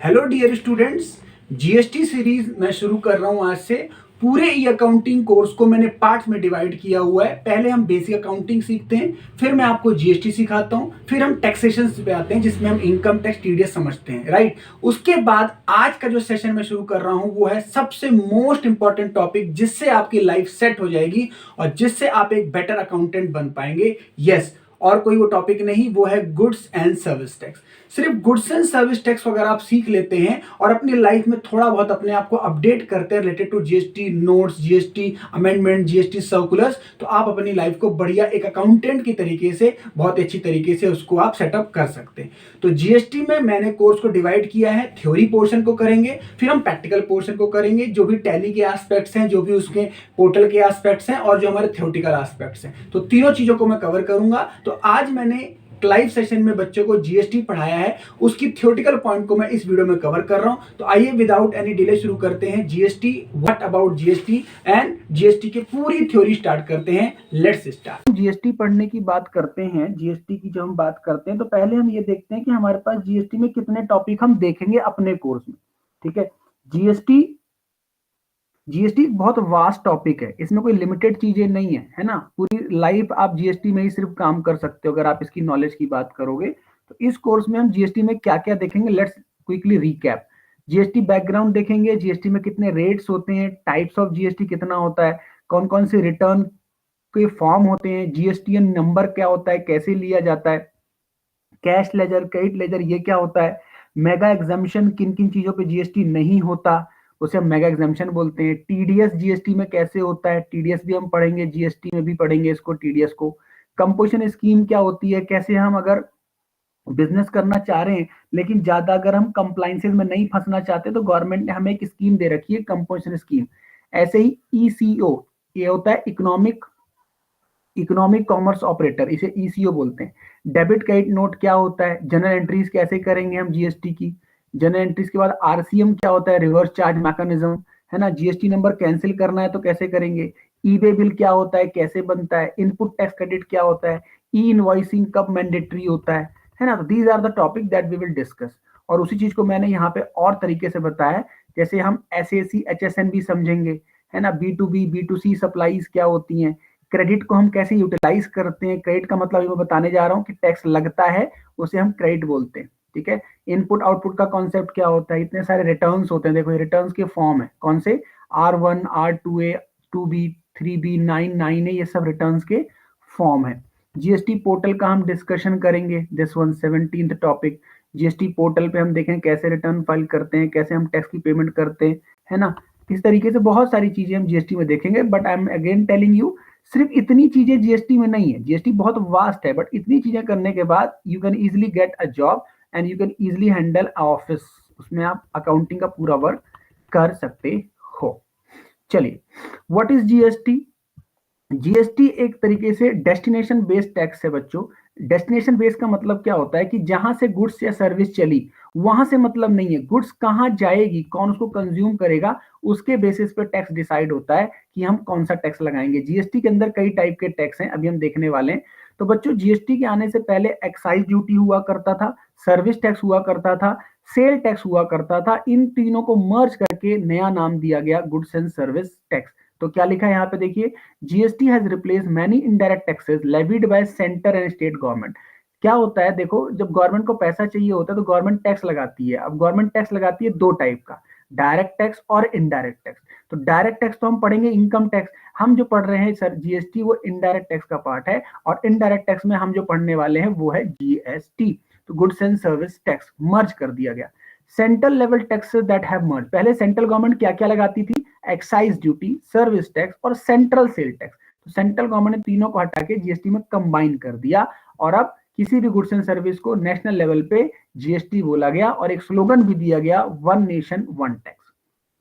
Hello dear students, GST series मैं शुरू कर रहा हूं आज से। पूरे ई अकाउंटिंग कोर्स को मैंने पार्ट्स में डिवाइड किया हुआ है। पहले हम बेसिक अकाउंटिंग सीखते हैं, फिर मैं आपको जीएसटी सिखाता हूं, फिर हम टैक्सेशन पे आते हैं जिसमें हम इनकम टैक्स टीडीएस समझते हैं, राइट। उसके बाद आज का जो सेशन मैं शुरू कर रहा हूं वो है सबसे मोस्ट इंपॉर्टेंट टॉपिक, जिससे आपकी लाइफ सेट हो जाएगी और जिससे आप एक बेटर अकाउंटेंट बन पाएंगे। यस, और कोई वो टॉपिक नहीं, वो है गुड्स एंड सर्विस टैक्स। सिर्फ गुड्स एंड सर्विस टैक्स वगैरह आप सीख लेते हैं और अपनी लाइफ में थोड़ा बहुत अपने आप को अपडेट करते हैं related to GST notes, GST amendment, GST circulars, तो आप अपनी लाइफ को बढ़िया एक अकाउंटेंट की तरीके से, बहुत अच्छी तरीके से उसको आप सेटअप कर सकते हैं। तो जीएसटी में मैंने कोर्स को डिवाइड किया है। थ्योरी पोर्शन को करेंगे, फिर हम प्रैक्टिकल पोर्शन को करेंगे, जो भी टैली के एस्पेक्ट्स हैं, जो भी उसके पोर्टल के एस्पेक्ट्स हैं और जो हमारे थ्योरेटिकल एस्पेक्ट्स हैं, तो तीनों चीजों को मैं कवर करूंगा। तो आज मैंने लाइव सेशन में बच्चों को जीएसटी पढ़ाया है, उसकी थ्योरेटिकल पॉइंट को मैं इस वीडियो में कवर कर रहा हूं। तो आइए विदाउट एनी डिले शुरू करते हैं। GST, what about GST and GST की पूरी थ्योरी स्टार्ट करते हैं। Let's start. जीएसटी पढ़ने की बात करते हैं, जीएसटी की जो हम बात करते हैं, तो पहले हम ये देखते हैं कि हमारे पास जीएसटी में कितने टॉपिक हम देखेंगे अपने कोर्स में। ठीक है, जीएसटी जीएसटी बहुत वास्ट टॉपिक है, इसमें कोई लिमिटेड चीजें नहीं है, है ना। पूरी लाइफ आप जीएसटी में ही सिर्फ काम कर सकते हो अगर आप इसकी नॉलेज की बात करोगे। तो इस कोर्स में हम जीएसटी में क्या क्या देखेंगे, let's quickly recap. GST background देखेंगे, जीएसटी में कितने रेट्स होते हैं, टाइप्स ऑफ जीएसटी कितना होता है, कौन कौन से रिटर्न के फॉर्म होते हैं, जीएसटीएन नंबर क्या होता है, कैसे लिया जाता है, कैश लेजर, क्रेडिट लेजर ये क्या होता है, मेगा एग्जामिशन किन किन चीजों पे जीएसटी नहीं होता उसे हम मेगा एग्जामिशन बोलते हैं, टीडीएस जीएसटी में कैसे होता है, टीडीएस भी हम पढ़ेंगे, जीएसटी में भी पढ़ेंगे इसको, टीडीएस को। कंपोजिशन स्कीम क्या होती है, कैसे हम अगर बिजनेस करना चाह रहे हैं लेकिन ज्यादा अगर हम कंप्लाइंसेस में नहीं फंसना चाहते तो गवर्नमेंट ने हमें एक स्कीम दे रखी है, कंपोजिशन स्कीम। ऐसे ही ईसीओ, ये होता है इकोनॉमिक कॉमर्स ऑपरेटर, इसे ईसीओ बोलते हैं। डेबिट क्रेडिट नोट क्या होता है, जनरल एंट्रीज कैसे करेंगे हम जीएसटी की, जनरल एंट्रीज के बाद आरसीएम क्या होता है, रिवर्स चार्ज मैकेनिज्म, है ना। जीएसटी नंबर कैंसिल करना है तो कैसे करेंगे, ई वे बिल क्या होता है, कैसे बनता है, इनपुट टैक्स क्रेडिट क्या होता है, ई इनवॉइसिंग कब मैंडेटरी होता है ना। तो these are the topic that we will discuss. और उसी चीज को मैंने यहाँ पे और तरीके से बताया, जैसे हम एसएसी एचएसएन भी समझेंगे, है ना। B to B, B to C supplies क्या होती हैं, क्रेडिट को हम कैसे यूटिलाइज करते हैं, क्रेडिट का मतलब मैं बताने जा रहा हूँ कि टैक्स लगता है उसे हम क्रेडिट बोलते हैं। ठीक है, इनपुट आउटपुट का कॉन्सेप्ट क्या होता है, इतने सारे रिटर्न्स होते हैं, देखो ये रिटर्न्स के फॉर्म है, कौन से, R1, R2A, 2B, 3B, 9, 9A, ये सब रिटर्न्स के फॉर्म है। जीएसटी पोर्टल का हम डिस्कशन करेंगे, this one 17th topic. GST portal पे हम देखें कैसे रिटर्न फाइल करते हैं, कैसे हम टैक्स की पेमेंट करते हैं, है ना। इस तरीके से बहुत सारी चीजें हम जीएसटी में देखेंगे, but I am again telling you, सिर्फ इतनी चीजें जीएसटी में नहीं है, जीएसटी बहुत वास्ट है, बट इतनी चीजें करने के बाद you can easily get a job and you can easily handle office, उसमें आप अकाउंटिंग का पूरा वर्क कर सकते हो। चलिए, व्हाट इज जीएसटी। जीएसटी एक तरीके से डेस्टिनेशन बेस्ड टैक्स है बच्चों। डेस्टिनेशन बेस्ड का मतलब क्या होता है कि जहां से गुड्स या सर्विस चली वहां से मतलब नहीं है, गुड्स कहां जाएगी, कौन उसको कंज्यूम करेगा, उसके बेसिस पे टैक्स डिसाइड होता है कि हम कौन सा टैक्स लगाएंगे। जीएसटी के अंदर कई टाइप के टैक्स हैं, अभी हम देखने वाले हैं। तो बच्चों, जीएसटी के आने से पहले एक्साइज ड्यूटी हुआ करता था, सर्विस टैक्स हुआ करता था, सेल टैक्स हुआ करता था। इन तीनों को मर्ज करके नया नाम दिया गया गुड्स एंड सर्विस टैक्स। तो क्या लिखा है यहाँ पे देखिए, GST has replace many indirect taxes levied bye centre and state government. क्या होता है, देखो जब गवर्नमेंट को पैसा चाहिए होता है तो गवर्नमेंट टैक्स लगाती है। अब गवर्नमेंट टैक्स लगाती है दो टाइप का, डायरेक्ट टैक्स और इनडायरेक्ट टैक्स। तो डायरेक्ट टैक्स तो हम पढ़ेंगे इनकम टैक्स, हम जो पढ़ रहे हैं सर जीएसटी वो इनडायरेक्ट टैक्स का पार्ट है, और इनडायरेक्ट टैक्स में हम जो पढ़ने वाले हैं वो है जीएसटी। तो goods and service tax merge कर दिया गया। Central level taxes that have merge, पहले सेंट्रल गवर्नमेंट क्या क्या लगाती थी, एक्साइज ड्यूटी, सर्विस टैक्स और सेंट्रल सेल टैक्स। तो सेंट्रल गवर्नमेंट ने तीनों को हटा के जीएसटी में कंबाइन कर दिया, और अब किसी भी गुड्स एंड सर्विस को नेशनल लेवल पे जीएसटी बोला गया, और एक स्लोगन भी दिया गया, वन नेशन वन टैक्स।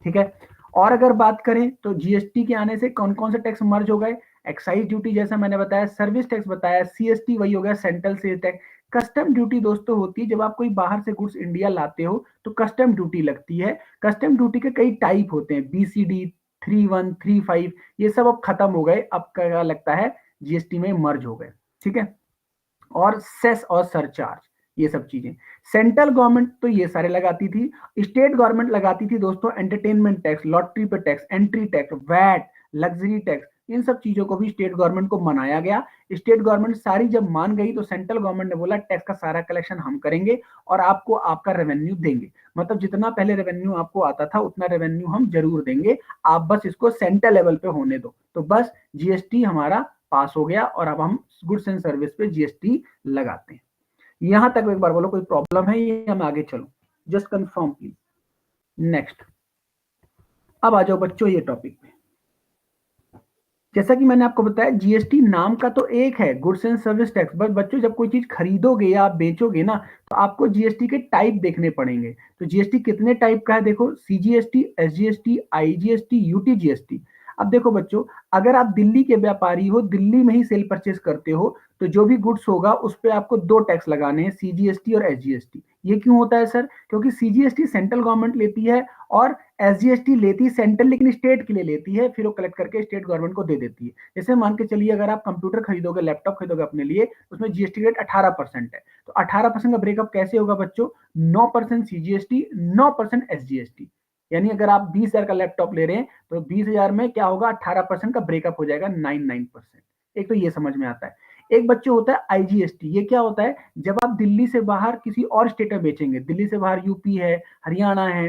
ठीक है, और अगर बात करें तो जीएसटी के आने से कौन कौन से टैक्स मर्ज हो गए, एक्साइज ड्यूटी जैसा मैंने बताया, सर्विस टैक्स बताया, सीएसटी वही हो गया central sale tax. Custom duty दोस्तों होती है जब आप कोई बाहर से गुड्स इंडिया लाते हो तो कस्टम ड्यूटी लगती है। कस्टम ड्यूटी के कई टाइप होते हैं, बीसीडी, 3(1), 3(5), ये सब अब खत्म हो गए, अब क्या लगता है जीएसटी में मर्ज हो गए। ठीक है, और सेस और सरचार्ज, ये सब चीजें। सेंट्रल गवर्नमेंट तो ये सारे लगाती थी। स्टेट गवर्नमेंट लगाती थी दोस्तों एंटरटेनमेंट टैक्स, लॉटरी पे tax, entry tax, VAT, luxury tax, इन सब चीजों को भी स्टेट गवर्नमेंट को मनाया गया। स्टेट गवर्नमेंट सारी जब मान गई तो सेंट्रल गवर्नमेंट ने बोला टैक्स का सारा कलेक्शन हम करेंगे और आपको आपका रेवेन्यू देंगे। मतलब जितना पहले रेवेन्यू आपको आता था उतना रेवेन्यू हम जरूर देंगे, आप बस इसको सेंट्रल लेवल पे होने दो। तो बस जीएसटी हमारा पास हो गया और अब हम गुड्स एंड सर्विस पे जीएसटी लगाते हैं। यहां तक एक बार बोलो कोई प्रॉब्लम है या मैं आगे चलूं? Just confirm please. नेक्स्ट, अब आ जाओ बच्चों ये टॉपिक पे। जैसा कि मैंने आपको बताया जीएसटी नाम का तो एक है, गुड्स एंड सर्विस टैक्स, बस बच्चों जब कोई चीज खरीदोगे या आप बेचोगे ना तो आपको जीएसटी के टाइप देखने पड़ेंगे। तो जीएसटी कितने टाइप का है देखो, सीजीएसटी, एसजीएसटी, आईजीएसटी, यूटीजीएसटी। अब देखो बच्चों, अगर आप दिल्ली के व्यापारी हो, दिल्ली में ही सेल परचेज करते हो, तो जो भी गुड्स होगा उस पर आपको दो टैक्स लगाने हैं, सीजीएसटी और एसजीएसटी। ये क्यों होता है सर? क्योंकि सीजीएसटी सेंट्रल गवर्नमेंट लेती है और एसजीएसटी लेती सेंट्रल लेकिन स्टेट के लिए लेती है, फिर वो कलेक्ट करके स्टेट गवर्नमेंट को दे देती है। जैसे मान के चलिए अगर आप कंप्यूटर खरीदोगे, लैपटॉप खरीदोगे अपने लिए, उसमें जीएसटी रेट 18% है। तो 18% का ब्रेकअप कैसे होगा बच्चों? 9% सीजीएसटी, 9% एसजीएसटी। यानी अगर आप 20,000 का लैपटॉप ले रहे हैं तो 20,000 में क्या होगा? 18% का ब्रेकअप हो जाएगा, 99%। एक तो ये समझ में आता है। एक बच्चे होता है आईजीएसटी। ये क्या होता है? जब आप दिल्ली से बाहर किसी और स्टेट में बेचेंगे, दिल्ली से बाहर यूपी है, हरियाणा है,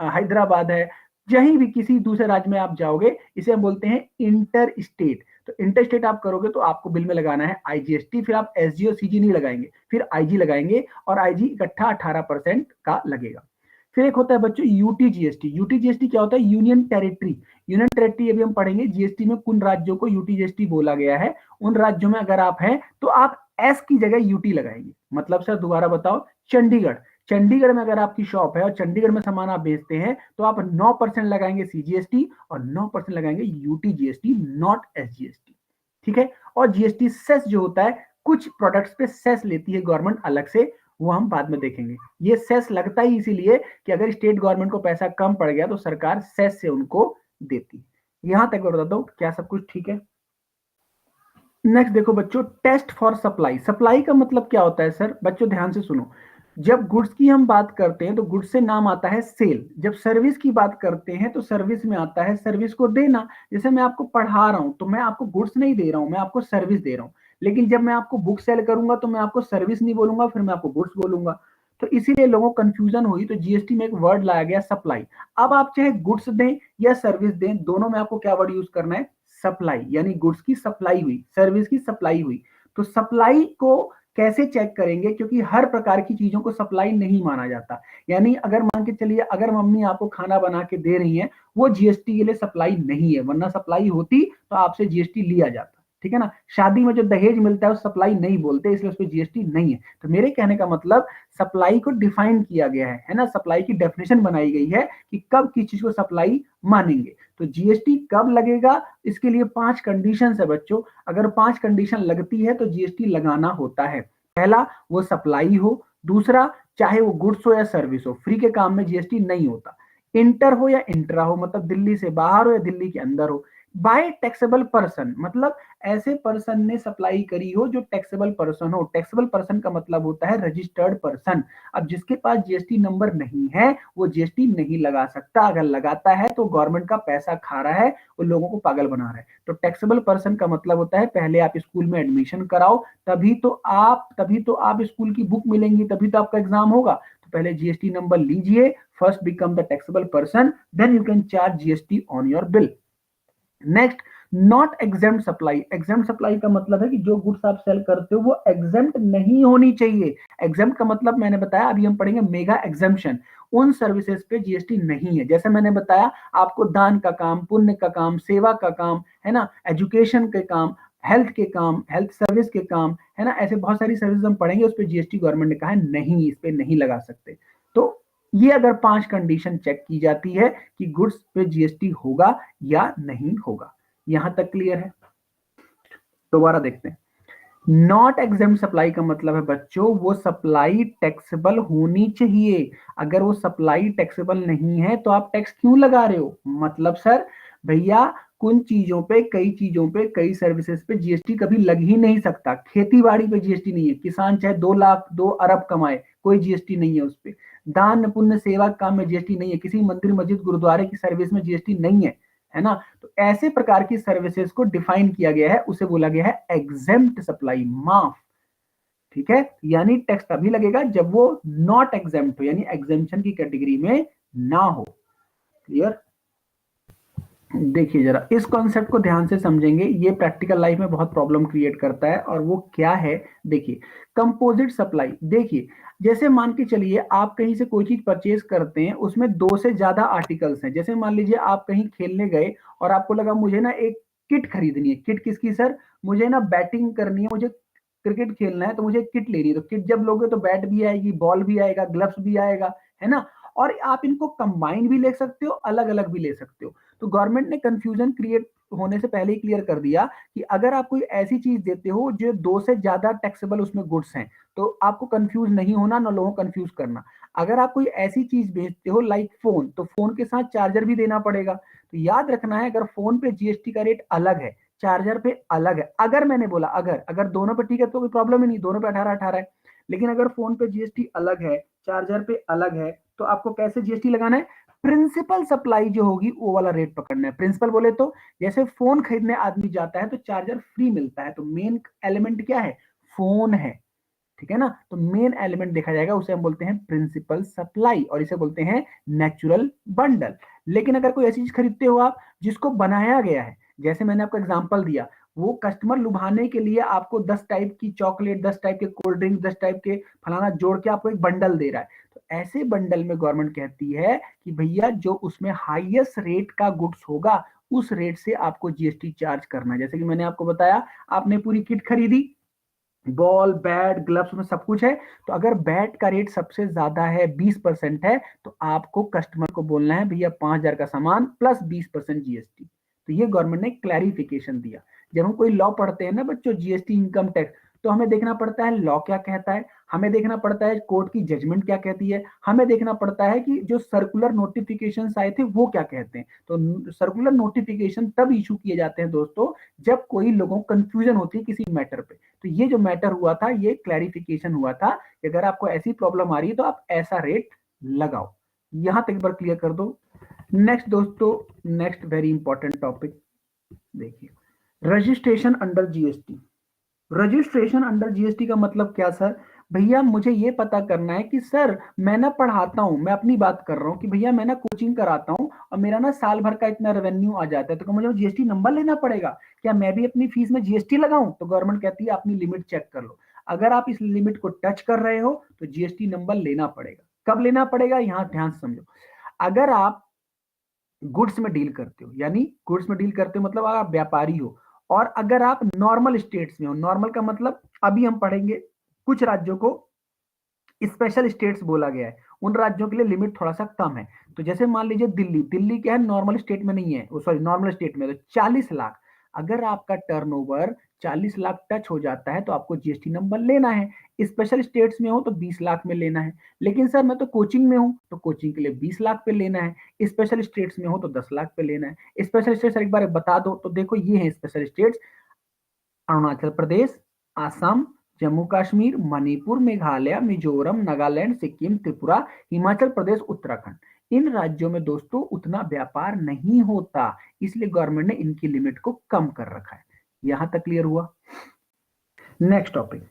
हैदराबाद है, कहीं भी किसी दूसरे राज्य में आप जाओगे, इसे हम बोलते हैं इंटर स्टेट। तो इंटर स्टेट आप करोगे तो आपको बिल में लगाना है आईजीएसटी, फिर आप एसजी और सीजी नहीं लगाएंगे, फिर आईजी लगाएंगे और आईजी इकट्ठा 18% का लगेगा। फिर एक होता है बच्चों यूटीजीएसटी। यूटीजीएसटी क्या होता है? Union territory. यूनियन टेरिटरी अभी हम पढ़ेंगे जीएसटी में कुन राज्यों को यूटीजीएसटी बोला गया है। उन राज्यों में अगर आप हैं तो आप एस की जगह यूटी लगाएंगे। मतलब सर दोबारा बताओ, चंडीगढ़, चंडीगढ़ में अगर आपकी शॉप है और चंडीगढ़ में सामान आप बेचते हैं तो आप 9% लगाएंगे सीजीएसटी और 9% लगाएंगे यूटीजीएसटी, नॉट एसजीएसटी। ठीक है? और जीएसटी सेस जो होता है, कुछ प्रोडक्ट्स पे सेस लेती है गवर्नमेंट अलग से, वो हम बाद में देखेंगे। ये सेस लगता ही इसीलिए कि अगर स्टेट गवर्नमेंट को पैसा कम पड़ गया तो सरकार सेस से उनको देती है। यहां तक मैं बताता हूं, क्या सब कुछ ठीक है? नेक्स्ट देखो बच्चों, टेस्ट फॉर सप्लाई। सप्लाई का मतलब क्या होता है सर? बच्चों ध्यान से सुनो, जब गुड्स की हम बात करते हैं तो गुड्स से नाम आता है सेल। जब सर्विस की बात करते हैं तो सर्विस में आता है सर्विस को देना। जैसे मैं आपको पढ़ा रहा हूं तो मैं आपको गुड्स नहीं दे रहा हूं, मैं आपको सर्विस दे रहा हूं। लेकिन जब मैं आपको बुक सेल करूंगा तो मैं आपको सर्विस नहीं बोलूंगा, फिर मैं आपको गुड्स बोलूंगा। तो इसीलिए लोगों को कंफ्यूजन हुई, तो जीएसटी में एक वर्ड लाया गया सप्लाई। अब आप चाहे गुड्स दें या सर्विस दें, दोनों में आपको क्या वर्ड यूज करना है? सप्लाई। यानी गुड्स की सप्लाई हुई, सर्विस की सप्लाई हुई। तो सप्लाई को कैसे चेक करेंगे? क्योंकि हर प्रकार की चीजों को सप्लाई नहीं माना जाता। यानी अगर मान के चलिए अगर मम्मी आपको खाना बना के दे रही है, वो जीएसटी के लिए सप्लाई नहीं है, वरना सप्लाई होती तो आपसे जीएसटी लिया जाता। ठीक है ना? शादी में जो दहेज मिलता है वो सप्लाई नहीं बोलते, इसलिए उस पर जीएसटी नहीं है। तो मेरे कहने का मतलब सप्लाई को डिफाइन किया गया है ना? सप्लाई की डेफिनेशन बनाई गई है कि कब किस चीज को सप्लाई मानेंगे। तो जीएसटी कब लगेगा, इसके लिए 5 कंडीशन है बच्चों। अगर 5 कंडीशन लगती है तो जीएसटी लगाना होता है। पहला, वो सप्लाई हो। दूसरा, चाहे वो गुड्स हो या सर्विस हो, फ्री के काम में जीएसटी नहीं होता। इंटर हो या इंट्रा हो, मतलब दिल्ली से बाहर हो या दिल्ली के अंदर हो। बाय टैक्सेबल पर्सन, मतलब ऐसे पर्सन ने सप्लाई करी हो जो टैक्सेबल पर्सन हो। टैक्सेबल पर्सन का मतलब होता है रजिस्टर्ड पर्सन। अब जिसके पास जीएसटी नंबर नहीं है वो जीएसटी नहीं लगा सकता। अगर लगाता है तो गवर्नमेंट का पैसा खा रहा है, वो लोगों को पागल बना रहा है। तो टैक्सेबल पर्सन का मतलब होता है पहले आप स्कूल में एडमिशन कराओ, तभी तो आप स्कूल की बुक मिलेंगी, तभी तो आपका एग्जाम होगा। तो पहले जीएसटी नंबर लीजिए, first become the taxable person, then you can charge GST on your bill. Next, not exempt supply. Exempt supply का मतलब है कि जो गुड्स आप सेल करते हो वो एग्जेम्प्ट नहीं होनी चाहिए। एग्जेम्प्ट का मतलब मैंने बताया, अभी हम पढ़ेंगे मेगा एग्जेम्पशन। उन सर्विसेज पे जीएसटी नहीं है। जैसे मैंने बताया आपको, दान का काम, पुण्य का काम, सेवा का काम, है ना, एजुकेशन के काम, हेल्थ के काम, हेल्थ सर्विस के काम, है ना, ऐसे बहुत सारी सर्विस हम पढ़ेंगे, उस पर जीएसटी गवर्नमेंट ने कहा है नहीं, इस पे नहीं लगा सकते। तो ये अगर 5 कंडीशन चेक की जाती है कि गुड्स पे जीएसटी होगा या नहीं होगा। यहां तक क्लियर है? दोबारा देखते हैं। नॉट एग्जेम्प्ट सप्लाई का मतलब है बच्चों वो सप्लाई टैक्सेबल होनी चाहिए। अगर वो सप्लाई टैक्सेबल नहीं है तो आप टैक्स क्यों लगा रहे हो? मतलब सर भैया कुछ चीजों पे, कई सर्विसेज पे जीएसटी कभी लग ही नहीं सकता। खेती बाड़ी पे जीएसटी नहीं है, किसान चाहे 2 लाख 2 अरब कमाए, कोई जीएसटी नहीं है उस पे। दान पुण्य सेवा काम में जीएसटी नहीं है, किसी मंदिर मस्जिद गुरुद्वारे की सर्विस में जीएसटी नहीं है ना। तो ऐसे प्रकार की सर्विसेज को डिफाइन किया गया है, उसे बोला गया है एग्जेम्प्ट सप्लाई, माफ। ठीक है, यानी टैक्स तभी लगेगा जब वो नॉट एग्जेम्प्ट हो, यानी एग्जेम्पशन की कैटेगरी में ना हो। क्लियर? देखिए जरा इस कॉन्सेप्ट को ध्यान से समझेंगे, ये प्रैक्टिकल लाइफ में बहुत प्रॉब्लम क्रिएट करता है। और वो क्या है, देखिए कंपोजिट सप्लाई। देखिए जैसे मान के चलिए आप कहीं से कोई चीज परचेज करते हैं, उसमें 2 से ज्यादा आर्टिकल्स हैं। जैसे मान लीजिए आप कहीं खेलने गए और आपको लगा मुझे ना एक किट खरीदनी है। किट किसकी सर? मुझे ना बैटिंग करनी है, मुझे क्रिकेट खेलना है, तो मुझे किट लेनी है। तो किट जब लोगे तो बैट भी आएगी, बॉल भी आएगा, ग्लव्स भी आएगा, है ना। और आप इनको कंबाइन भी ले सकते हो, अलग अलग भी ले सकते हो। तो गवर्नमेंट ने कंफ्यूजन क्रिएट होने से पहले ही क्लियर कर दिया कि अगर आप कोई ऐसी चीज देते हो जो 2 से ज्यादा टैक्सेबल उसमें गुड्स हैं, तो आपको कंफ्यूज नहीं होना, ना लोगों को कंफ्यूज करना। अगर आप कोई ऐसी चीज बेचते हो लाइक फोन, तो फोन के साथ चार्जर भी देना पड़ेगा। तो याद रखना है, अगर फोन पे जीएसटी का रेट अलग है, चार्जर पे अलग है, अगर मैंने बोला अगर अगर दोनों पे ठीक है तो कोई प्रॉब्लम ही नहीं, दोनों पे 18-18 है। लेकिन अगर फोन पे जीएसटी अलग है, चार्जर पे अलग है, तो आपको कैसे जीएसटी लगाना है? प्रिंसिपल सप्लाई जो होगी वो वाला रेट पकड़ना है। प्रिंसिपल बोले तो जैसे फोन खरीदने आदमी जाता है तो चार्जर फ्री मिलता है, तो मेन एलिमेंट क्या है? फोन है। ठीक है ना, तो मेन एलिमेंट देखा जाएगा, उसे हम बोलते हैं प्रिंसिपल सप्लाई, और इसे बोलते हैं नेचुरल बंडल। लेकिन अगर कोई ऐसी चीज खरीदते हो आप जिसको बनाया गया है, जैसे मैंने आपको एग्जांपल दिया, वो कस्टमर लुभाने के लिए आपको 10 टाइप की चॉकलेट, 10 टाइप के कोल्ड ड्रिंक, 10 टाइप के फलाना जोड़ के आपको एक बंडल दे रहा है, तो ऐसे बंडल में गवर्नमेंट कहती है कि भैया जो उसमें हाईएस्ट रेट का गुड्स होगा, उस रेट से आपको जीएसटी चार्ज करना है। जैसे कि मैंने आपको बताया, आपने पूरी किट खरीदी, बॉल बैट ग्लव्स में सब कुछ है, तो अगर बैट का रेट सबसे ज्यादा है, 20% है, तो आपको कस्टमर को बोलना है भैया 5,000 का सामान प्लस 20% जीएसटी। तो ये गवर्नमेंट ने क्लैरिफिकेशन दिया। जब हम कोई लॉ पढ़ते हैं ना बच्चों, जीएसटी इनकम टैक्स, तो हमें देखना पड़ता है लॉ क्या कहता है, हमें देखना पड़ता है कोर्ट की जजमेंट क्या कहती है, हमें देखना पड़ता है कि जो सर्कुलर नोटिफिकेशन आए थे वो क्या कहते हैं। तो सर्कुलर नोटिफिकेशन तब इशू किए जाते हैं दोस्तों, जब कोई लोगों को कंफ्यूजन होती है किसी मैटर पे। तो ये जो मैटर हुआ था, ये क्लैरिफिकेशन हुआ था कि अगर आपको ऐसी प्रॉब्लम आ रही है तो आप ऐसा रेट लगाओ। यहां तक एक बार क्लियर कर दो। नेक्स्ट दोस्तों, नेक्स्ट वेरी इंपॉर्टेंट टॉपिक देखिए, registration under GST. Registration under GST का मतलब क्या सर? भैया मुझे ये पता करना है कि सर मैं ना पढ़ाता हूं, मैं अपनी बात कर रहा हूं कि भैया मैं ना कोचिंग कराता हूं और मेरा ना साल भर का इतना रेवेन्यू आ जाता है, तो मुझे जीएसटी नंबर लेना पड़ेगा, क्या मैं भी अपनी फीस में जीएसटी लगाऊं? तो गवर्नमेंट कहती है अपनी लिमिट चेक कर लो, अगर आप इस लिमिट को टच कर रहे हो तो जीएसटी नंबर लेना पड़ेगा। कब लेना पड़ेगा, यहां ध्यान से समझो। अगर आप गुड्स में डील करते हो, यानी गुड्स में डील करते हो मतलब आप व्यापारी हो, और अगर आप नॉर्मल स्टेट्स में हो, नॉर्मल का मतलब अभी हम पढ़ेंगे कुछ राज्यों को स्पेशल स्टेट्स बोला गया है, उन राज्यों के लिए लिमिट थोड़ा सा कम है। तो जैसे मान लीजिए दिल्ली, दिल्ली क्या है, नॉर्मल स्टेट में नहीं है, सॉरी नॉर्मल स्टेट में, तो 40 लाख, अगर आपका टर्नओवर 40 लाख टच हो जाता है तो आपको जीएसटी नंबर लेना है। स्पेशल स्टेट्स में हो तो 20 लाख में लेना है। लेकिन सर मैं तो कोचिंग में हूं, तो कोचिंग के लिए 20 लाख पे लेना है। स्पेशल स्टेट्स में हो तो 10 लाख पे लेना है। स्पेशल स्टेट्स एक बार बता दो, तो देखो ये है स्पेशल स्टेट्स: अरुणाचल प्रदेश, असम, जम्मू कश्मीर, मणिपुर, मेघालय, मिजोरम, नागालैंड, सिक्किम, त्रिपुरा, हिमाचल प्रदेश, उत्तराखंड। इन राज्यों में दोस्तों उतना व्यापार नहीं होता, इसलिए गवर्नमेंट ने इनकी लिमिट को कम कर रखा है। यहां तक क्लियर हुआ? नेक्स्ट टॉपिक,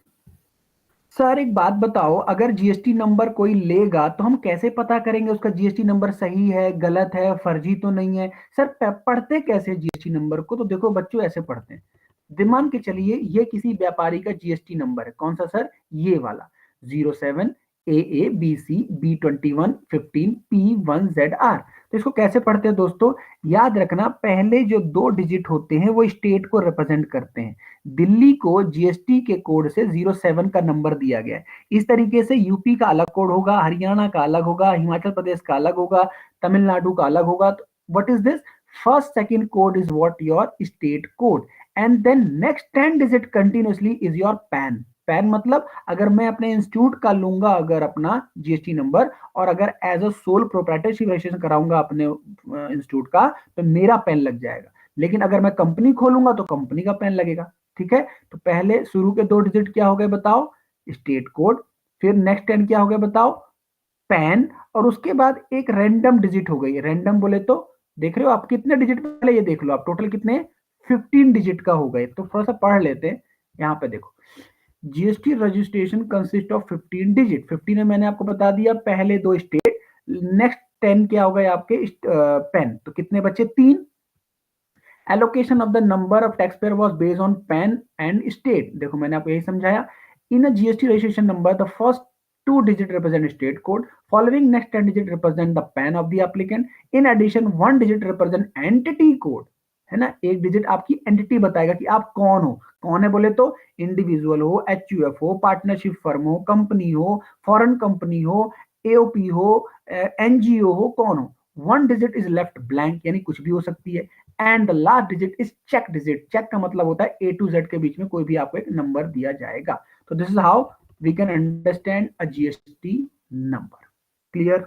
सर एक बात बताओ, अगर जीएसटी नंबर कोई लेगा तो हम कैसे पता करेंगे उसका जीएसटी नंबर सही है, गलत है, फर्जी तो नहीं है? सर पढ़ते कैसे जीएसटी नंबर को? तो देखो बच्चों ऐसे पढ़ते हैं, मान के चलिए ये किसी व्यापारी का जीएसटी नंबर है, कौन सा सर? ये वाला 07 AABC B2115P1ZR। तो इसको कैसे पढ़ते हैं दोस्तों? याद रखना, पहले जो 2 डिजिट होते हैं वो स्टेट को रिप्रेजेंट करते हैं। दिल्ली को जीएसटी के कोड से 07 का नंबर दिया गया है। इस तरीके से यूपी का अलग कोड होगा, हरियाणा का अलग होगा, हिमाचल प्रदेश का अलग होगा, तमिलनाडु का अलग होगा। तो what is this? First second code is what your state code, and then next 10 digit continuously is your PAN pan मतलब अगर मैं अपने इंस्टीट्यूट का लूंगा अगर अपना जीएसटी नंबर और अगर as a sole proprietorship registration कराऊंगा अपने इंस्टीट्यूट का तो मेरा पैन लग जाएगा। लेकिन अगर मैं कंपनी खोलूंगा तो कंपनी का पैन लगेगा। ठीक है, तो पहले शुरू के 2 डिजिट क्या हो गए बताओ, स्टेट कोड। फिर नेक्स्ट 10 क्या हो गया बताओ, पैन। और उसके बाद एक रैंडम डिजिट हो गई। रैंडम बोले तो देख रहे हो आप कितने डिजिट, पहले ये देख लो आप टोटल कितने 15 डिजिट का हो गए। तो थोड़ा सा पढ़ लेते हैं। यहाँ पे देखो, GST registration consist of 15 digit. 15 में मैंने आपको बता दिया पहले 2 स्टेट, नेक्स्ट 10 क्या हो गए आपके पैन। तो कितने बचे 3। Allocation of the number of tax payer was based on PAN and state. देखो मैंने आपको यही समझाया। In a GST registration number the first 2 digit represent state code, following next 10 digit represent the PAN of the applicant. In addition 1 digit represent entity code, है ना, एक digit आपकी entity बताएगा कि आप कौन हो। कौन है बोले तो इंडिविजुअल हो, एचयूएफ हो, पार्टनरशिप फर्म हो, कंपनी हो, फॉरेन कंपनी हो, एओपी हो, एनजीओ हो, कौन हो। 1 digit इज लेफ्ट ब्लैंक यानी कुछ भी हो सकती है। And the last digit is check digit. Check का मतलब होता है ए टू जेड के बीच में कोई भी आपको एक नंबर दिया जाएगा। तो this is how we can understand a GST number. Clear?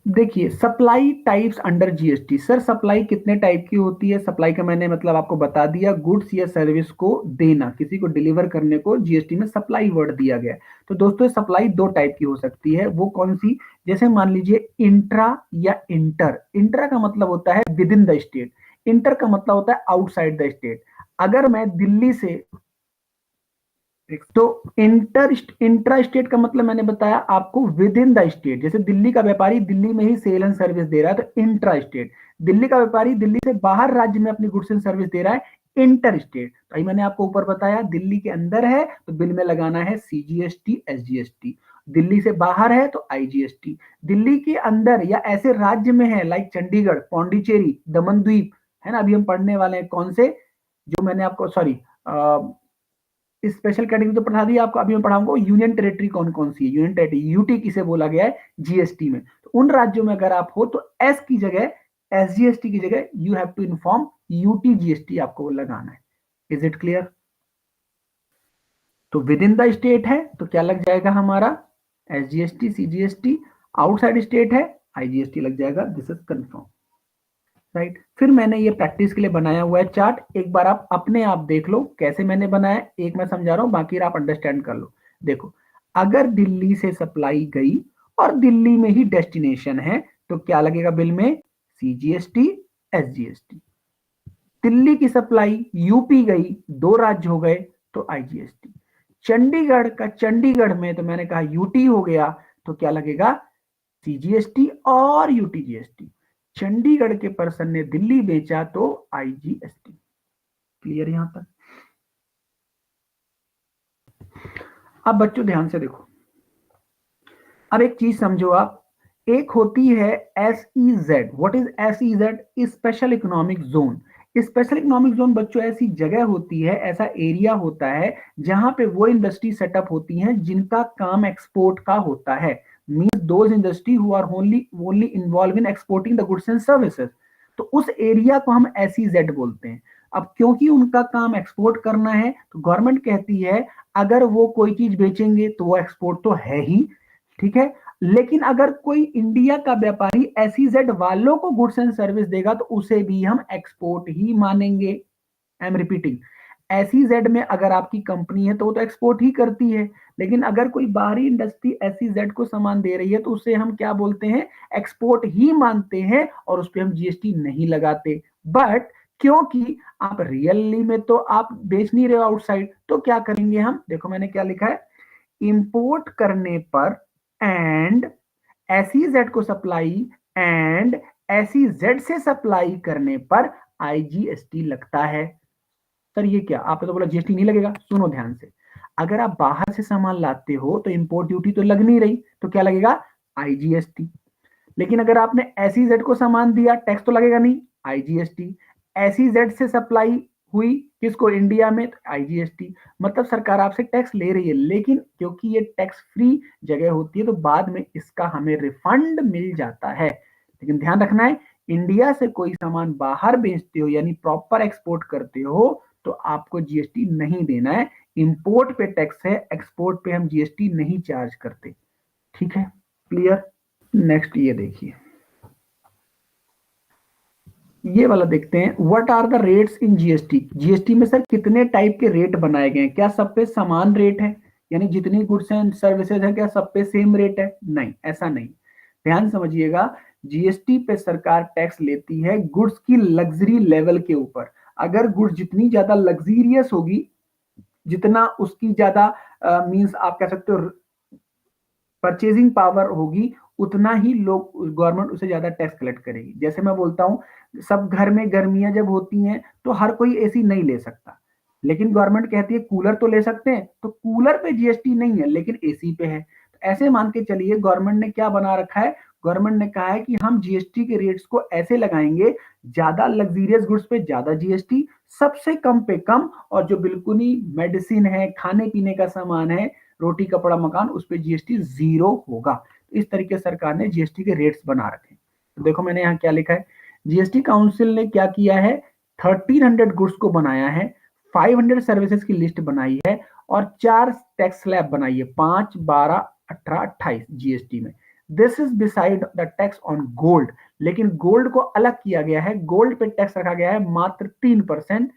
देखिए supply types under GST. Sir supply कितने टाइप की होती है? सप्लाई का मैंने मतलब आपको बता दिया, गुड्स या सर्विस को देना, किसी को डिलीवर करने को जीएसटी में सप्लाई वर्ड दिया गया है। तो दोस्तों सप्लाई 2 टाइप की हो सकती है। वो कौन सी? जैसे मान लीजिए इंट्रा या इंटर। इंट्रा का मतलब होता है with in the state, inter का मतलब होता है आउटसाइड द स्टेट। अगर मैं दिल्ली से, तो इंट्रा स्टेट का मतलब मैंने बताया आपको विद इन द स्टेट। जैसे दिल्ली का व्यापारी दिल्ली में ही सेल एंड सर्विस दे रहा है तो इंट्रा स्टेट। दिल्ली का व्यापारी दिल्ली से बाहर राज्य में अपनी गुड्स एंड सर्विस दे रहा है इंटर स्टेट। तो मैंने आपको ऊपर बताया दिल्ली के अंदर है तो बिल में लगाना है सीजीएसटी एसजीएसटी, दिल्ली से बाहर है तो आईजीएसटी। दिल्ली के अंदर या ऐसे राज्य में है लाइक चंडीगढ़, पौंडीचेरी, दमन द्वीप, है ना, अभी हम पढ़ने वाले हैं कौन से, जो मैंने आपको सॉरी स्पेशल कैटेगरी तो पढ़ा दिया आपको। अभी मैं पढ़ाऊंगा यूनियन टेरिटरी कौन कौन सी है। यूनियन टेरिटरी यूटी किसे बोला गया है जीएसटी में। तो उन राज्यों में अगर आप हो तो एस की जगह, एसजीएसटी की जगह you have to inform UT GST आपको लगाना है। Is it clear? तो विद इन द स्टेट है तो क्या लग जाएगा हमारा एसजीएसटी सीजीएसटी, आउटसाइड स्टेट है आईजीएसटी लग जाएगा। This is confirm, right. फिर मैंने ये प्रैक्टिस के लिए बनाया हुआ है चार्ट, एक बार आप अपने आप देख लो कैसे मैंने बनाया। एक मैं समझा रहा हूं बाकी आप अंडरस्टैंड कर लो। देखो अगर दिल्ली से सप्लाई गई और दिल्ली में ही डेस्टिनेशन है तो क्या लगेगा बिल में, सीजीएसटी एसजीएसटी। दिल्ली की सप्लाई यूपी गई, 2 राज्य हो गए तो आईजीएसटी। चंडीगढ़ का चंडीगढ़ में तो मैंने कहा यूटी हो गया तो क्या लगेगा, सीजीएसटी और यूटीजीएसटी। चंडीगढ़ के पर्सन ने दिल्ली बेचा तो आईजीएसटी। क्लियर यहां तक? अब बच्चों ध्यान से देखो, अब एक चीज समझो आप। एक होती है SEZ. What is SEZ? Special economic zone. Special economic zone बच्चों ऐसी जगह होती है, ऐसा एरिया होता है जहां पे वो इंडस्ट्री सेटअप होती हैं जिनका काम एक्सपोर्ट का होता है। Means those industry who are only involve in exporting the goods and services. तो उस एरिया को हम एसईजेड बोलते हैं। अब क्योंकि उनका काम एक्सपोर्ट करना है तो गवर्नमेंट कहती है अगर वो कोई चीज बेचेंगे तो वो एक्सपोर्ट तो है ही, ठीक है। लेकिन अगर कोई इंडिया का व्यापारी एसईजेड वालों को गुड्स एंड सर्विस देगा तो उसे भी हम एक्सपोर्ट ही मानेंगे। आई एम रिपीटिंग, एसईजेड में अगर आपकी कंपनी है तो वो तो एक्सपोर्ट ही करती है, लेकिन अगर कोई बाहरी इंडस्ट्री एसईजेड को सामान दे रही है तो उसे हम क्या बोलते हैं, एक्सपोर्ट ही मानते हैं और उस पर हम जीएसटी नहीं लगाते। बट क्योंकि आप रियली में तो आप बेच नहीं रहे हो आउटसाइड, तो क्या करेंगे हम, देखो मैंने क्या लिखा है, इंपोर्ट करने पर एंड एसईजेड को सप्लाई एंड एसईजेड से सप्लाई करने पर आईजीएसटी लगता है। सर ये क्या, आपने तो बोला जीएसटी नहीं लगेगा। सुनो ध्यान से, अगर आप बाहर से सामान लाते हो तो इंपोर्ट ड्यूटी तो लग नहीं रही, तो क्या लगेगा, आईजीएसटी। लेकिन अगर आपने एसईजेड को सामान दिया टैक्स तो लगेगा नहीं, आईजीएसटी। एसईजेड से सप्लाई हुई किसको, इंडिया में, तो आईजीएसटी। मतलब सरकार आपसे टैक्स ले रही है, लेकिन क्योंकि ये टैक्स फ्री जगह होती है तो बाद में इसका हमें रिफंड मिल जाता है। लेकिन ध्यान रखना है, इंडिया से कोई सामान बाहर बेचते हो यानी प्रॉपर एक्सपोर्ट करते हो तो आपको जीएसटी नहीं देना है। इंपोर्ट पे टैक्स है, एक्सपोर्ट पे हम जीएसटी नहीं चार्ज करते। ठीक है, क्लियर। नेक्स्ट ये देखिए, ये वाला देखते हैं, what are the rates in GST. GST में सर कितने टाइप के रेट बनाए गए हैं? क्या सब पे समान रेट है, यानी जितनी गुड्स एंड सर्विसेज है क्या सब पे सेम रेट है? नहीं, ऐसा नहीं। ध्यान समझिएगा, जीएसटी पे सरकार टैक्स लेती है गुड्स की लग्जरी लेवल के ऊपर। अगर गुड्स जितनी ज्यादा लग्जीरियस होगी, जितना उसकी ज्यादा मींस आप कह सकते हो परचेजिंग पावर होगी, उतना ही लोग, गवर्नमेंट उसे ज्यादा टैक्स कलेक्ट करेगी। जैसे मैं बोलता हूं, सब घर में गर्मियां जब होती हैं तो हर कोई एसी नहीं ले सकता, लेकिन गवर्नमेंट कहती है कूलर तो ले सकते हैं, तो कूलर पे जीएसटी नहीं है लेकिन एसी पे है। तो ऐसे मान के चलिए, गवर्नमेंट ने क्या बना रखा है, गवर्नमेंट ने कहा है कि हम जीएसटी के रेट्स को ऐसे लगाएंगे, ज्यादा लग्जरियस गुड्स पे ज्यादा जीएसटी, सबसे कम पे कम, और जो बिल्कुल ही मेडिसिन है, खाने पीने का सामान है, रोटी कपड़ा मकान, उस पर जीएसटी 0 होगा। तो इस तरीके से सरकार ने जीएसटी के रेट्स बना रखे। तो देखो मैंने यहाँ क्या लिखा है, जीएसटी काउंसिल ने क्या किया है, 1300 गुड्स को बनाया है, 500 सर्विसेज की लिस्ट बनाई है, और 4 टैक्स स्लैब बनाई है, 5, 12, 18, 28 जीएसटी में। This is beside the tax on gold. लेकिन गोल्ड को अलग किया गया है, गोल्ड पे टैक्स रखा गया है मात्र 3%।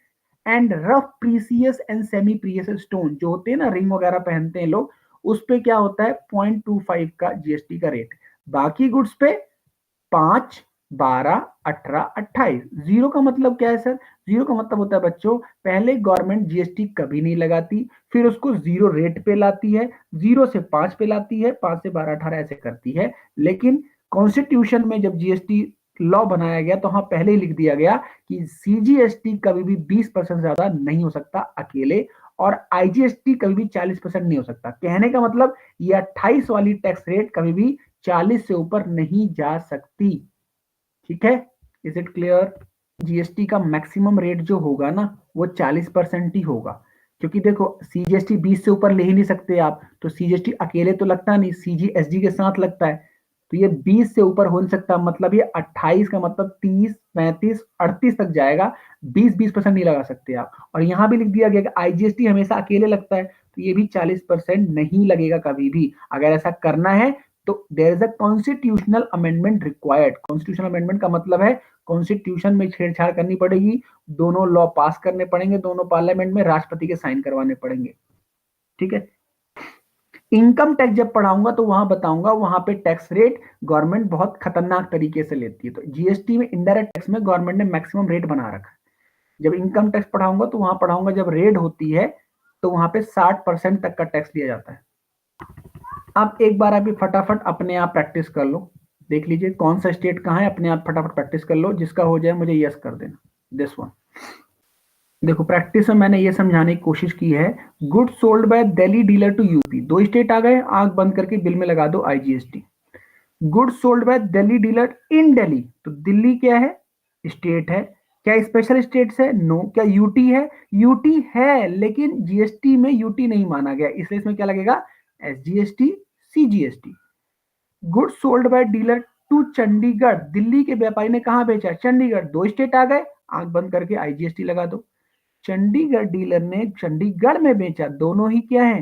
And rough precious and semi precious stone जो होते हैं ना, रिंग वगैरह पहनते हैं लोग, उस पे क्या होता है 0.25 का जीएसटी का रेट। बाकी गुड्स पे 5, 12, 18, 28। 0 का मतलब क्या है सर? 0 का मतलब होता है बच्चों, पहले गवर्नमेंट जीएसटी कभी नहीं लगाती, फिर उसको 0 रेट पे लाती है, 0 से 5 पे लाती है, 5 से 12, 18 ऐसे करती है। लेकिन कॉन्स्टिट्यूशन में जब जीएसटी लॉ बनाया गया तो हाँ पहले ही लिख दिया गया कि सीजीएसटी कभी भी 20% ज्यादा नहीं हो सकता अकेले, और आईजीएसटी कभी भी 40% नहीं हो सकता। कहने का मतलब ये 28 वाली टैक्स रेट कभी भी 40 से ऊपर नहीं जा सकती। ठीक है, इज इट क्लियर? जीएसटी का मैक्सिमम रेट जो होगा ना, वो 40% ही होगा, क्योंकि देखो सीजीएसटी 20 से ऊपर ले ही नहीं सकते आप, तो सीजीएसटी अकेले तो लगता नहीं, सीजीएसटी के साथ लगता है, तो ये 20 से ऊपर हो नहीं सकता। मतलब ये 28 का मतलब 30, 35, 38 तक जाएगा, 20% नहीं लगा सकते आप। और यहां भी लिख दिया गया कि आईजीएसटी हमेशा अकेले लगता है, तो ये भी 40% नहीं लगेगा कभी भी। अगर ऐसा करना है तो there is a constitutional amendment required. Constitutional amendment का मतलब है कॉन्स्टिट्यूशन में छेड़छाड़ करनी पड़ेगी, दोनों लॉ पास करने पड़ेंगे, दोनों पार्लियामेंट में राष्ट्रपति के साइन करवाने पड़ेंगे। ठीक है, इनकम टैक्स जब पढ़ाऊंगा तो वहां बताऊंगा, वहां पे टैक्स रेट गवर्नमेंट बहुत खतरनाक तरीके से लेती है। तो जीएसटी में इनडायरेक्ट टैक्स में गवर्नमेंट ने मैक्सिमम रेट बना रखा है। जब इनकम टैक्स पढ़ाऊंगा तो वहां पढ़ाऊंगा, जब रेट होती है तो वहां पे 60% तक का टैक्स लिया जाता है। आप एक बार अभी फटाफट अपने आप प्रैक्टिस कर लो, देख लीजिए कौन सा स्टेट कहाँ है, अपने आप फटाफट प्रैक्टिस कर लो, जिसका हो जाए मुझे यस कर देना, दिस वन। देखो प्रैक्टिस में मैंने ये समझाने की कोशिश की है, goods sold by Delhi dealer to UP, 2 state आ गए, आंख बंद करके बिल में लगा दो IGST. Goods sold by Delhi dealer in Delhi, तो दिल्ली क्या है, स्टेट है। क्या स्पेशल स्टेट्स है? नो। क्या यूटी है? यूटी है, लेकिन जीएसटी में यूटी नहीं माना गया, इसलिए इसमें क्या लगेगा, SGST, CGST. Goods sold by dealer to Chandigarh, Delhi के व्यापारी ने कहां बेचा, चंडीगढ़, 2 स्टेट आ गए, आंख बंद करके आईजीएसटी लगा दो। चंडीगढ़ डीलर ने चंडीगढ़ में बेचा, दोनों ही क्या है,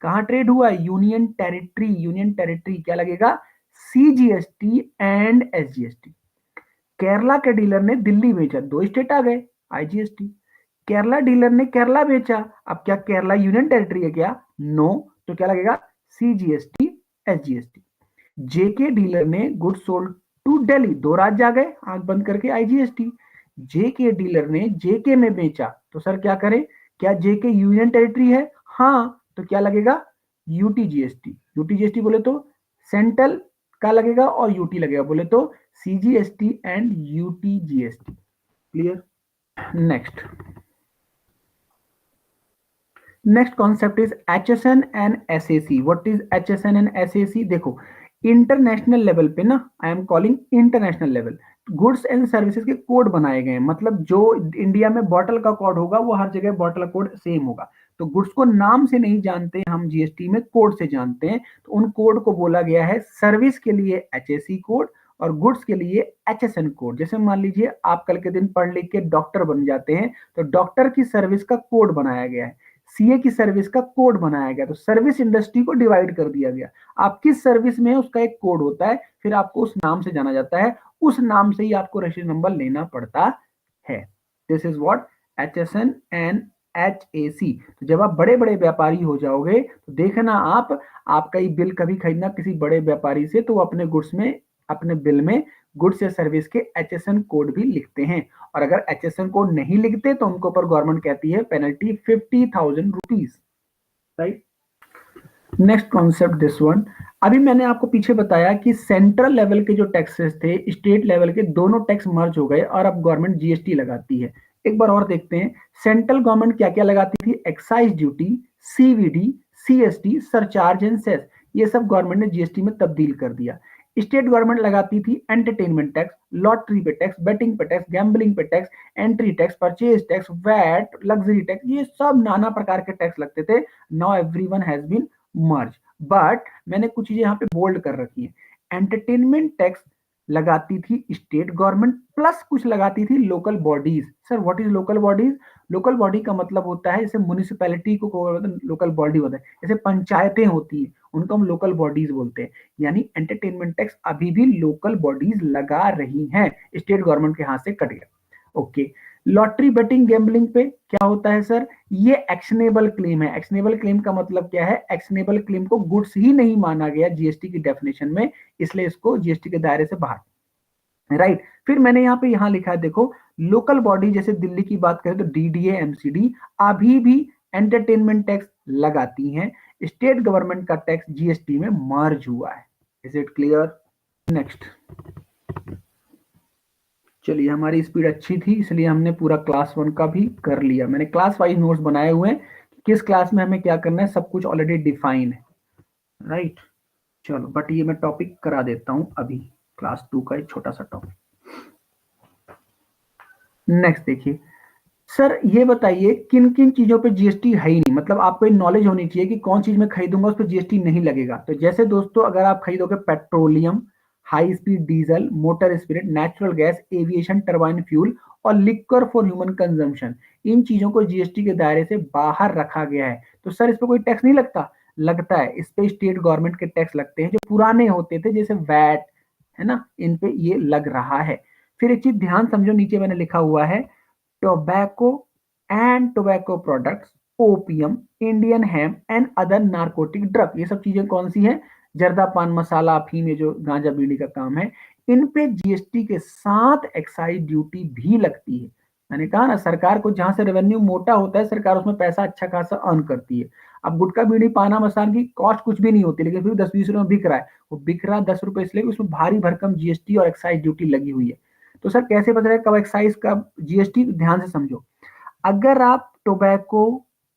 कहां ट्रेड हुआ, यूनियन टेरिटरी, यूनियन टेरिटरी, क्या लगेगा, सीजीएसटी एंड एसजीएसटी। केरला के डीलर ने दिल्ली बेचा, 2 स्टेट आ गए, आईजीएसटी। केरला डीलर ने केरला बेचा, अब क्या केरला यूनियन टेरिटरी है क्या, नो, तो क्या लगेगा, सीजीएसटी, एसजीएसटी। जेके डीलर ने गुड्स सोल्ड टू दिल्ली, 2 राज्य आ गए, आंख बंद करके आईजीएसटी। जेके डीलर ने जेके में बेचा, तो सर क्या करें, क्या जेके यूनियन टेरिटरी है, हाँ, तो क्या लगेगा, यूटीजीएसटी। यूटीजीएसटी बोले तो सेंट्रल का लगेगा, और यूटी लगेगा, बोले तो CGST and UTGST. Clear? Next, next concept is HSN and SSC. What is HSN and SSC? देखो इंटरनेशनल लेवल पे ना, I am calling international level, goods and services के कोड बनाए गए हैं। मतलब जो इंडिया में बॉटल का कोड होगा वो हर जगह बॉटल का कोड सेम होगा। तो गुड्स को नाम से नहीं जानते हम जीएसटी में, कोड से जानते हैं। तो उन कोड को बोला गया है, सर्विस के लिए एचएससी कोड और गुड्स के लिए एचएसएन कोड। जैसे मान लीजिए आप कल के दिन पढ़ लिख के डॉक्टर बन जाते हैं, तो डॉक्टर की सर्विस का कोड बनाया गया है। सीए की सर्विस का कोड बनाया गया। तो सर्विस इंडस्ट्री को डिवाइड कर दिया गया। आप किस सर्विस में उसका एक कोड होता है, फिर आपको उस नाम से जाना जाता है, उस नाम से ही आपको रजिस्ट्रेशन नंबर लेना पड़ता है। This is what HSN and HAC। तो जब आप बड़े बड़े व्यापारी हो जाओगे तो देखना आप, आपका ये बिल कभी खरीदना किसी बड़े व्यापारी से, तो वो अपने गुड्स में, अपने बिल में गुड्स या सर्विस के HSN कोड भी लिखते हैं। और अगर HSN कोड नहीं लिखते तो उनके ऊपर गवर्नमेंट कहती है penalty 50,000 rupees, right. Next concept this one. अभी मैंने आपको पीछे बताया कि सेंट्रल लेवल के जो टैक्सेस थे, स्टेट लेवल के दोनों टैक्स मर्ज हो गए और अब गवर्नमेंट जीएसटी लगाती है। एक बार और देखते हैं सेंट्रल गवर्नमेंट क्या क्या लगाती थी। Excise duty, CVD, CST, surcharge and cess, ये सब गवर्नमेंट ने जीएसटी में तब्दील कर दिया। स्टेट गवर्नमेंट लगाती थी एंटरटेनमेंट टैक्स, लॉटरी पे टैक्स, बेटिंग पे टैक्स, गैम्बलिंग पे tax, entry tax, purchase tax, VAT, luxury tax, ये सब नाना प्रकार के टैक्स लगते थे। Now everyone has been merge. But मैंने कुछ चीजें यहाँ पे बोल्ड कर रखी है। एंटरटेनमेंट टैक्स लगाती थी स्टेट गवर्नमेंट, प्लस कुछ लगाती थी local bodies. Sir what is local bodies? Local body का मतलब होता है, जैसे म्युनिसिपैलिटी को लोकल बॉडी होता है, जैसे पंचायतें होती है उनको हम लोकल बॉडीज बोलते हैं। यानी एंटरटेनमेंट टैक्स अभी भी लोकल बॉडीज लगा रही हैं, स्टेट गवर्नमेंट के हाथ से कट गया। ओके, लॉटरी, बेटिंग, गैम्बलिंग पे क्या होता है सर? ये एक्शनेबल क्लेम है। एक्शनेबल क्लेम का मतलब क्या है? एक्शनेबल क्लेम को गुड्स ही नहीं माना गया जीएसटी की डेफिनेशन में, इसलिए इसको जीएसटी के दायरे से बाहर, राइट। फिर मैंने यहाँ पे यहाँ लिखा है, देखो लोकल बॉडी जैसे दिल्ली की बात करें तो डीडीए, एमसीडी अभी भी एंटरटेनमेंट टैक्स लगाती हैं। स्टेट गवर्नमेंट का टैक्स जीएसटी में मर्ज हुआ है। Is it clear? नेक्स्ट, चलिए हमारी स्पीड अच्छी थी इसलिए हमने पूरा क्लास 1 का भी कर लिया। मैंने क्लास वाइज नोट्स बनाए हुए हैं, किस क्लास में हमें क्या करना है सब कुछ ऑलरेडी डिफाइन है, राइट। चलो बट ये मैं टॉपिक करा देता हूं अभी, क्लास 2 का एक छोटा सा टॉपिक। नेक्स्ट देखिए सर, ये बताइए किन किन चीजों पे जीएसटी है ही नहीं, मतलब आपको नॉलेज होनी चाहिए कि कौन चीज में खरीदूंगा उस पर जीएसटी नहीं लगेगा। तो जैसे दोस्तों अगर आप खरीदोगे petroleum, high speed diesel, motor spirit, natural gas, aviation turbine fuel और लिक्वर फॉर ह्यूमन कंजम्पशन, इन चीजों को जीएसटी के दायरे से बाहर रखा गया है। तो सर इस पर कोई टैक्स नहीं लगता? लगता है। इस पे स्टेट गवर्नमेंट के टैक्स लगते हैं जो पुराने होते थे, जैसे वैट, है ना, इन पे ये लग रहा है। फिर एक चीज ध्यान समझो, नीचे मैंने लिखा हुआ है tobacco and tobacco products, opium, Indian hemp and other narcotic drug, ये सब चीजें कौन सी हैं? जर्दा, पान मसाला, अफीम, ये जो गांजा बीड़ी का काम है, इन पे जीएसटी के साथ एक्साइज ड्यूटी भी लगती है। मैंने कहा ना, सरकार को जहां से रेवेन्यू मोटा होता है सरकार उसमें पैसा अच्छा खासा अर्न करती है। अब गुटखा बीड़ी पाना मसाला की कॉस्ट कुछ भी नहीं होती, लेकिन फिर 10-20 रुपए में बिक रहा है, वो बिक रहा 10 रुपए इसलिए उसमें भारी भरकम जीएसटी और एक्साइज ड्यूटी लगी हुई है। तो सर कैसे पता चलेगा कब एक्साइज कब जीएसटी? ध्यान से समझो, अगर आप टोबैको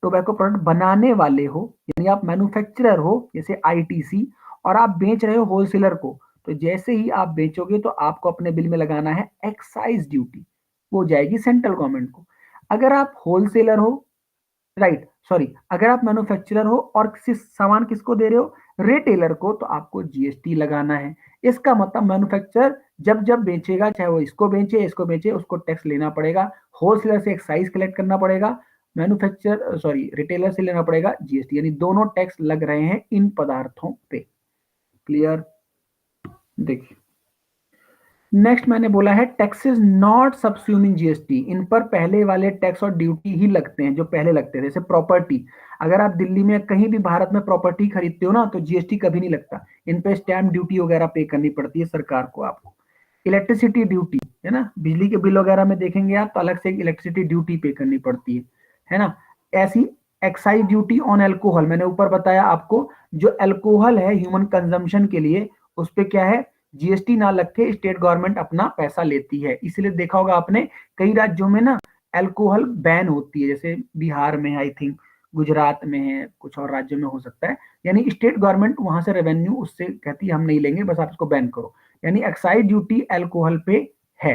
प्रोडक्ट बनाने वाले हो, यानी आप मैन्युफैक्चरर हो जैसे आईटीसी, और आप बेच रहे हो होलसेलर को, तो जैसे ही आप बेचोगे तो आपको अपने बिल में लगाना है एक्साइज ड्यूटी, वो जाएगी सेंट्रल गवर्नमेंट को। अगर आप होलसेलर हो, राइट, सॉरी, अगर आप मैन्युफैक्चरर हो और किसी सामान किसको दे रहे हो? रिटेलर को, तो आपको जीएसटी लगाना है। इसका मतलब मैन्युफैक्चरर जब जब बेचेगा, चाहे वो इसको बेचे, उसको टैक्स लेना पड़ेगा। होलसेलर से एक्साइज कलेक्ट करना पड़ेगा, मैन्युफैक्चरर सॉरी रिटेलर से लेना पड़ेगा जीएसटी, यानी दोनों टैक्स लग रहे हैं इन पदार्थों पे। क्लियर? देखिए नेक्स्ट मैंने बोला है टैक्सेस नॉट सबस्यूमिंग जीएसटी, इन पर पहले वाले टैक्स और ड्यूटी ही लगते हैं जो पहले लगते थे। जैसे प्रॉपर्टी, अगर आप दिल्ली में कहीं भी भारत में प्रॉपर्टी खरीदते हो ना तो जीएसटी कभी नहीं लगता, इन पे स्टैम्प ड्यूटी वगैरह पे करनी पड़ती है सरकार को आपको। इलेक्ट्रिसिटी ड्यूटी, है ना, बिजली के बिल वगैरह में देखेंगे आप तो अलग से इलेक्ट्रिसिटी ड्यूटी पे करनी पड़ती है ना। ऐसी एक्साइज ड्यूटी ऑन एल्कोहल, मैंने ऊपर बताया आपको, जो एल्कोहल है ह्यूमन कंजम्पशन के लिए, उस पे क्या है? जीएसटी ना लग के स्टेट गवर्नमेंट अपना पैसा लेती है। इसलिए देखा होगा आपने कई राज्यों में ना अल्कोहल बैन होती है, जैसे बिहार में आई थिंक, गुजरात में है, कुछ और राज्यों में हो सकता है। यानी स्टेट गवर्नमेंट वहां से रेवेन्यू उससे कहती है हम नहीं लेंगे, बस आप इसको बैन करो। यानी एक्साइज ड्यूटी अल्कोहल पे है।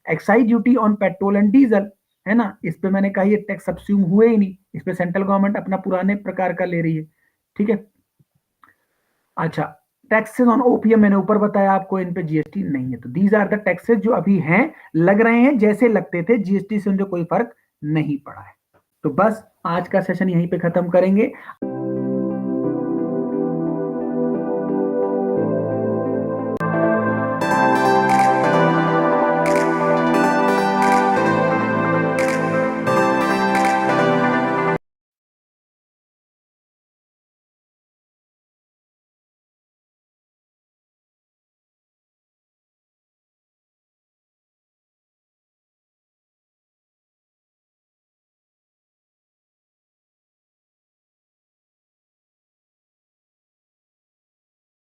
Excise duty on petrol and diesel, है ना, इस पे मैंने कहा ये टैक्स सब्स्यूम हुए ही नहीं, इस पे सेंट्रल गवर्नमेंट अपना पुराने प्रकार का ले रही है। ठीक है, अच्छा, टैक्सेस ऑन ओपीएम मैंने ऊपर बताया आपको, इन पे जीएसटी नहीं है। तो दीज आर द टैक्सेस जो अभी हैं, लग रहे हैं जैसे लगते थे, जीएसटी से उनको कोई फर्क नहीं पड़ा है। तो बस आज का सेशन यहीं पे खत्म करेंगे।